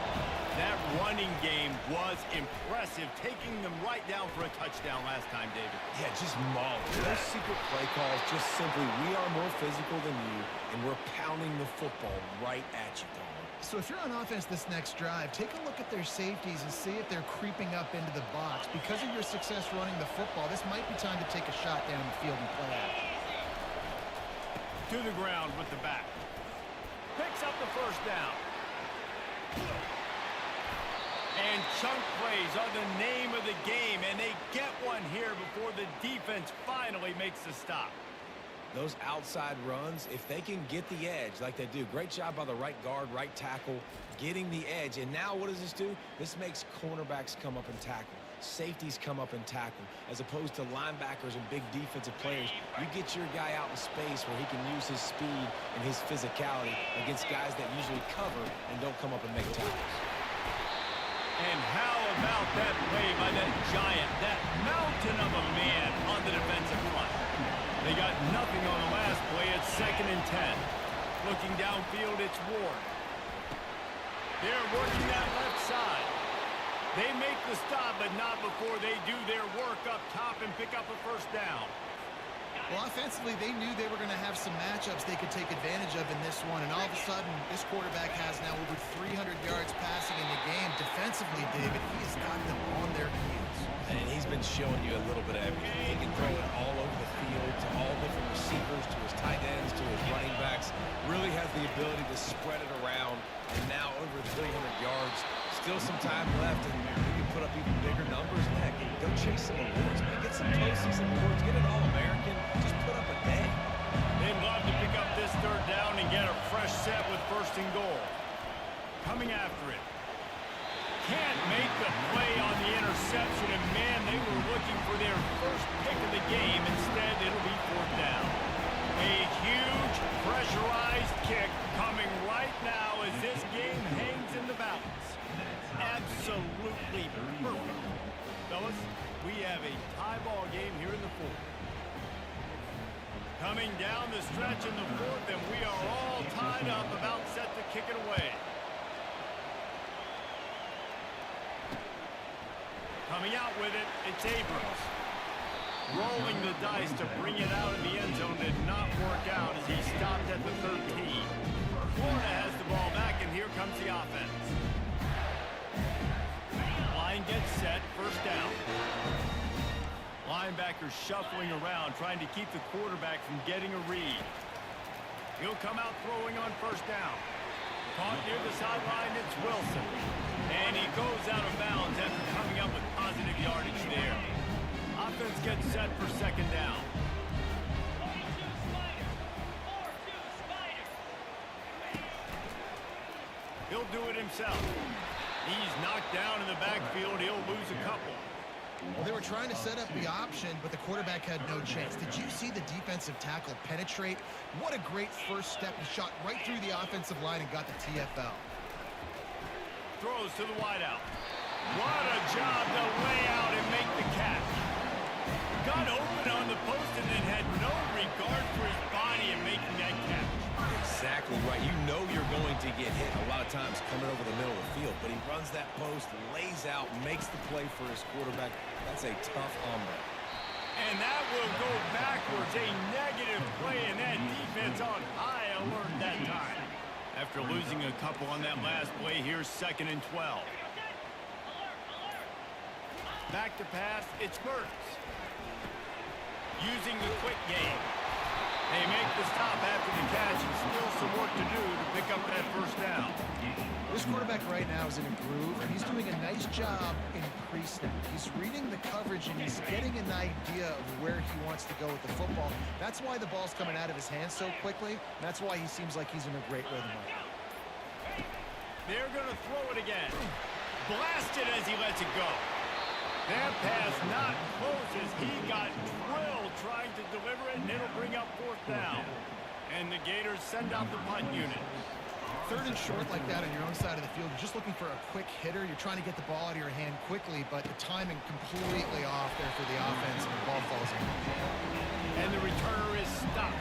That running game was impressive, taking them right down for a touchdown last time, David. Yeah, just mauled. No secret play calls, just simply we are more physical than you, and we're pounding the football right at you, Tom. So if you're on offense this next drive, take a look at their safeties and see if they're creeping up into the box. Because of your success running the football, this might be time to take a shot down the field and play action. To the ground with the back. Picks up the 1st down. And chunk plays are the name of the game, and they get one here before the defense finally makes the stop. Those outside runs, if they can get the edge like they do, great job by the right guard, right tackle, getting the edge. And now what does this do? This makes cornerbacks come up and tackle. Safeties come up and tackle. As opposed to linebackers and big defensive players, you get your guy out in space where he can use his speed and his physicality against guys that usually cover and don't come up and make tackles. And how about that play by that giant, that mountain of a man on the defensive front? They got nothing on the last play. It's 2nd and 10. Looking downfield, it's Ward. They're working that left side. They make the stop, but not before they do their work up top and pick up a 1st down. Well, offensively, they knew they were going to have some matchups they could take advantage of in this one, and all of a sudden, this quarterback has now over 300 yards passing in the game. Defensively, David, he has got them on their heels. And he's been showing you a little bit of everything. He can throw it all over the field to all different receivers, to his tight ends, to his running backs. Really has the ability to spread it around, and now over 300 yards. Still some time left, and he can put up even bigger numbers. Heck, go chase some awards, man. Get some postseason awards. Get it All-American. Just put up a day. They'd love to pick up this 3rd down and get a fresh set with 1st and goal. Coming after it. Can't make the play on the interception, and man, they were looking for their 1st pick of the game. Instead, it'll be 4th down. A huge pressurized kick coming right now as this game hangs in the balance. Absolutely perfect. Fellas, we have a tie ball game here in the 4th. Coming down the stretch in the 4th, and we are all tied up, about set to kick it away. Coming out with it, it's Abrams. Rolling the dice to bring it out in the end zone did not work out as he stopped at the 13. Florida has the ball back, and here comes the offense. Line gets set, 1st down. Linebackers shuffling around, trying to keep the quarterback from getting a read. He'll come out throwing on 1st down. Caught near the sideline, it's Wilson. And he goes out of bounds after coming up with positive yardage there. Offense gets set for 2nd down. He'll do it himself. He's knocked down in the backfield. He'll lose a couple. Well, they were trying to set up the option, but the quarterback had no chance. Did you see the defensive tackle penetrate? What a great 1st step. He shot right through the offensive line and got the TFL. Throws to the wideout. What a job to lay out and make the catch. Got open on the post and then had no regard for his body in making that catch. Exactly right. You know you're going to get hit a lot of times coming over the middle of the field, but he runs that post, lays out, makes the play for his quarterback. That's a tough hombre. And that will go backwards. A negative play, and that defense on high alert that time. After losing a couple on that last play, here's 2nd and 12. Back to pass, it's Mertz. Using the quick game. They make the stop after the catch, and still some work to do to pick up that first down. This quarterback right now is in a groove, and he's doing a nice job in pre-snap. He's reading the coverage, and he's getting an idea of where he wants to go with the football. That's why the ball's coming out of his hands so quickly. That's why he seems like he's in a great rhythm right now. They're going to throw it again. Blasted as he lets it go. That pass not close as he got drilled trying to deliver it, and it'll bring up 4th down. And the Gators send out the punt unit. 3rd and short like that on your own side of the field, you're just looking for a quick hitter. You're trying to get the ball out of your hand quickly, but the timing completely off there for the offense, and the ball falls in. And the returner is stopped.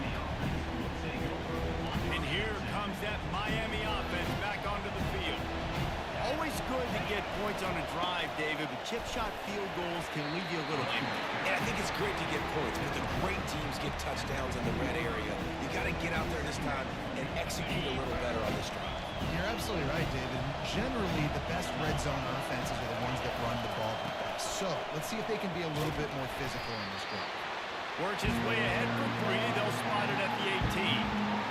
And here comes that Miami offense back onto the field. Always good to get points on a drive, David, but chip shot field goals can leave you a little empty. And I think it's great to get points, but the great teams get touchdowns in the red area. You got to get out there this time and execute a little better on this drive. You're absolutely right, David. Generally, the best red zone offenses are the ones that run the ball the best. So, let's see if they can be a little bit more physical in this drive. Works his way ahead for 3. They'll spot it at the 18.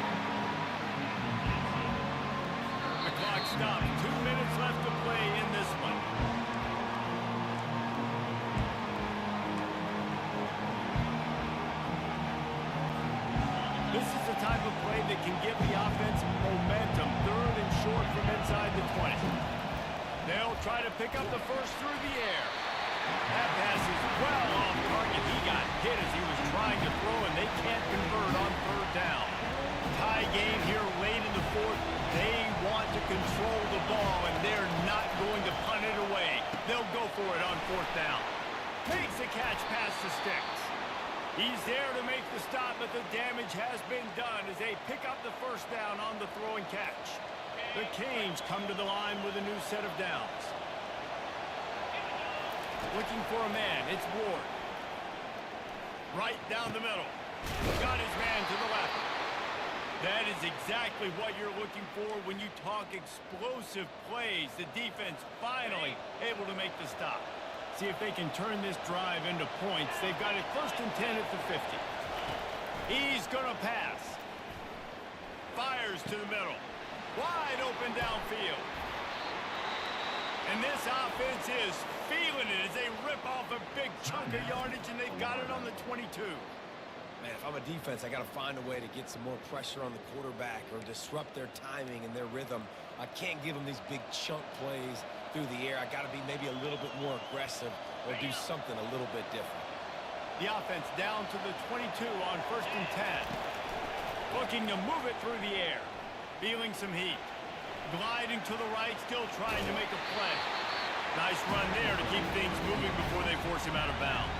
The clock stopped. 2 minutes left to play in this one. This is the type of play that can give the offense momentum. 3rd and short from inside the 20. They'll try to pick up the first through the air. That pass is well off target. He got hit as he was trying to throw, and they can't convert on 3rd down. Tie game here late in the 4th. They want to control the ball, and they're not going to punt it away. They'll go for it on 4th down. Makes the catch past the sticks. He's there to make the stop, but the damage has been done as they pick up the first down on the throw and catch. The Canes come to the line with a new set of downs. Looking for a man, it's Ward. Right down the middle. Got his man to the left. That is exactly what you're looking for when you talk explosive plays. The defense finally able to make the stop. See if they can turn this drive into points. They've got it 1st and 10 at the 50. He's going to pass. Fires to the middle. Wide open downfield. And this offense is feeling it as they rip off a big chunk of yardage, and they've got it on the 22. Man, if I'm a defense, I got to find a way to get some more pressure on the quarterback or disrupt their timing and their rhythm. I can't give them these big chunk plays through the air. I got to be maybe a little bit more aggressive or do something a little bit different. The offense down to the 22 on 1st and 10. Looking to move it through the air. Feeling some heat. Gliding to the right, still trying to make a play. Nice run there to keep things moving before they force him out of bounds.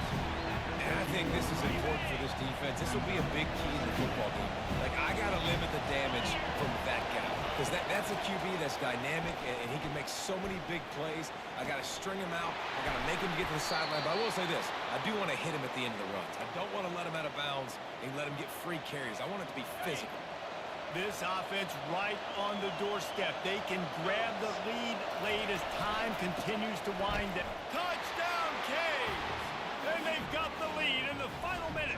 And I think this is important for this defense. This will be a big key in the football game. Like, I got to limit the damage from that guy. Because that's a QB that's dynamic, and he can make so many big plays. I got to string him out. I got to make him get to the sideline. But I will say this. I do want to hit him at the end of the runs. I don't want to let him out of bounds and let him get free carries. I want it to be physical. This offense right on the doorstep. They can grab the lead late as time continues to wind down. Touchdown, Canes! And they've got the lead in the final minute.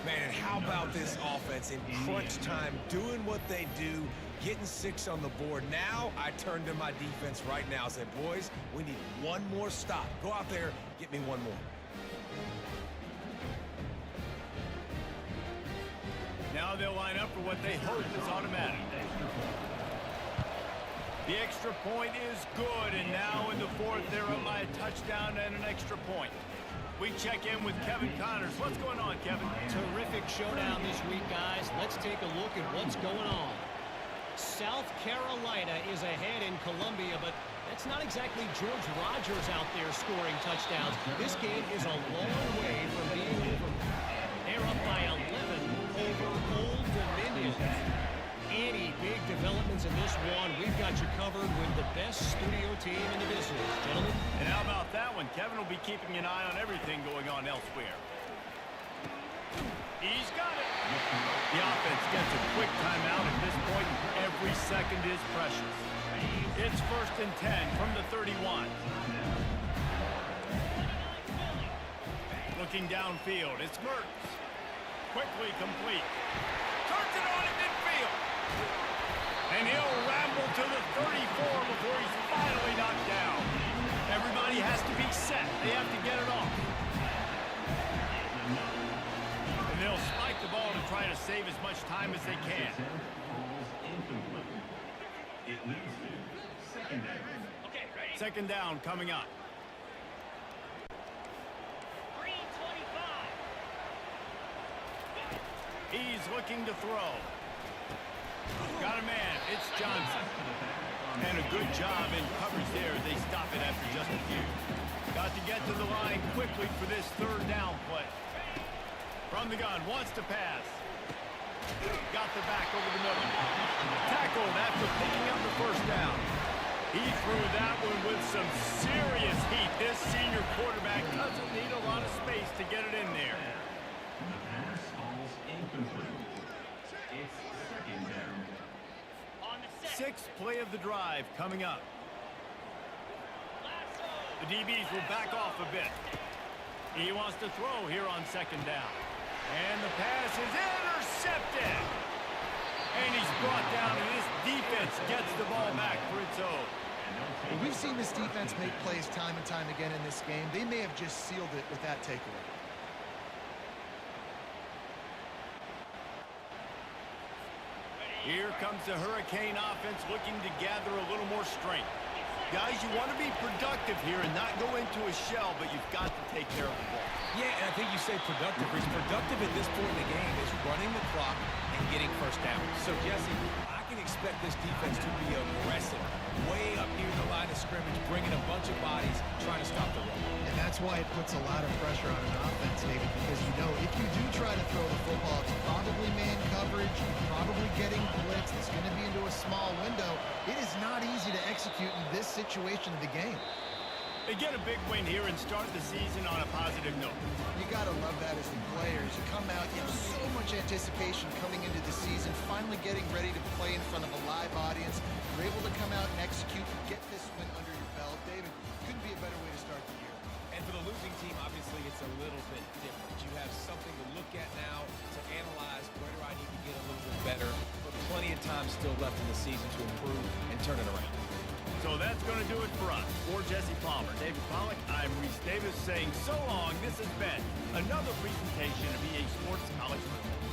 Man, and how about this offense in crunch time, doing what they do, getting 6 on the board. Now I turn to my defense right now and say, boys, we need one more stop. Go out there, get me one more. Now they'll line up for what they hope is automatic. The extra point is good, and now in the 4th, they're up by a touchdown and an extra point. We check in with Kevin Connors. What's going on, Kevin? Terrific showdown this week, guys. Let's take a look at what's going on. South Carolina is ahead in Columbia, but that's not exactly George Rogers out there scoring touchdowns. This game is a long way from being over. They're up by 11 over Old Dominion. Any big developments in this one, we've got you covered with the best studio team in the business, gentlemen. And how about that one? Kevin will be keeping an eye on everything going on elsewhere. He's got it. The offense gets a quick timeout at this point. Every second is precious. It's 1st and 10 from the 31. Looking downfield, it's Mertz. Quickly complete. Turns it on in midfield. And he'll ramble to the 34 before he's finally knocked down. Everybody has to be set. They have to get it off. And they'll spike the ball to try to save as much time as they can. Second down coming up. He's looking to throw. Got a man. It's Johnson. And a good job in coverage there. They stop it after just a few. Got to get to the line quickly for this 3rd down play. From the gun, wants to pass. Got the back over the middle. Tackled after picking up the 1st down. He threw that one with some serious heat. This senior quarterback doesn't need a lot of space to get it in there. The pass falls incomplete. It's 2nd down. 6th play of the drive coming up. The DBs will back off a bit. He wants to throw here on 2nd down. And the pass is intercepted. And he's brought down, and this defense gets the ball back for its own. Well, we've seen this defense make plays time and time again in this game. They may have just sealed it with that takeaway. Here comes the Hurricane offense looking to gather a little more strength. Guys, you want to be productive here and not go into a shell, but you've got to take care of the ball. Yeah, and I think you say productive. He's productive at this point in the game is running the clock and getting 1st down. So, Jesse, I can expect this defense to be aggressive, way up near the line of scrimmage, bringing a bunch of bodies, trying to stop the run. And that's why it puts a lot of pressure on an offense, David, because you know if you do try to throw the football, it's probably man coverage, probably getting blitzed. It's going to be into a small window. It is not easy to execute in this situation of the game. They get a big win here and start the season on a positive note. You got to love that as the players. You come out, you have so much anticipation coming into the season, finally getting ready to play in front of a live audience. You're able to come out and execute and get this win under your belt. David, couldn't be a better way to start the year. And for the losing team, obviously, it's a little bit different. You have something to look at now, to analyze where do I need to get a little bit better, but plenty of time still left in the season to improve and turn it around. So that's going to do it for us. For Jesse Palmer, David Pollack, I'm Reese Davis saying so long. This has been another presentation of EA Sports College Football.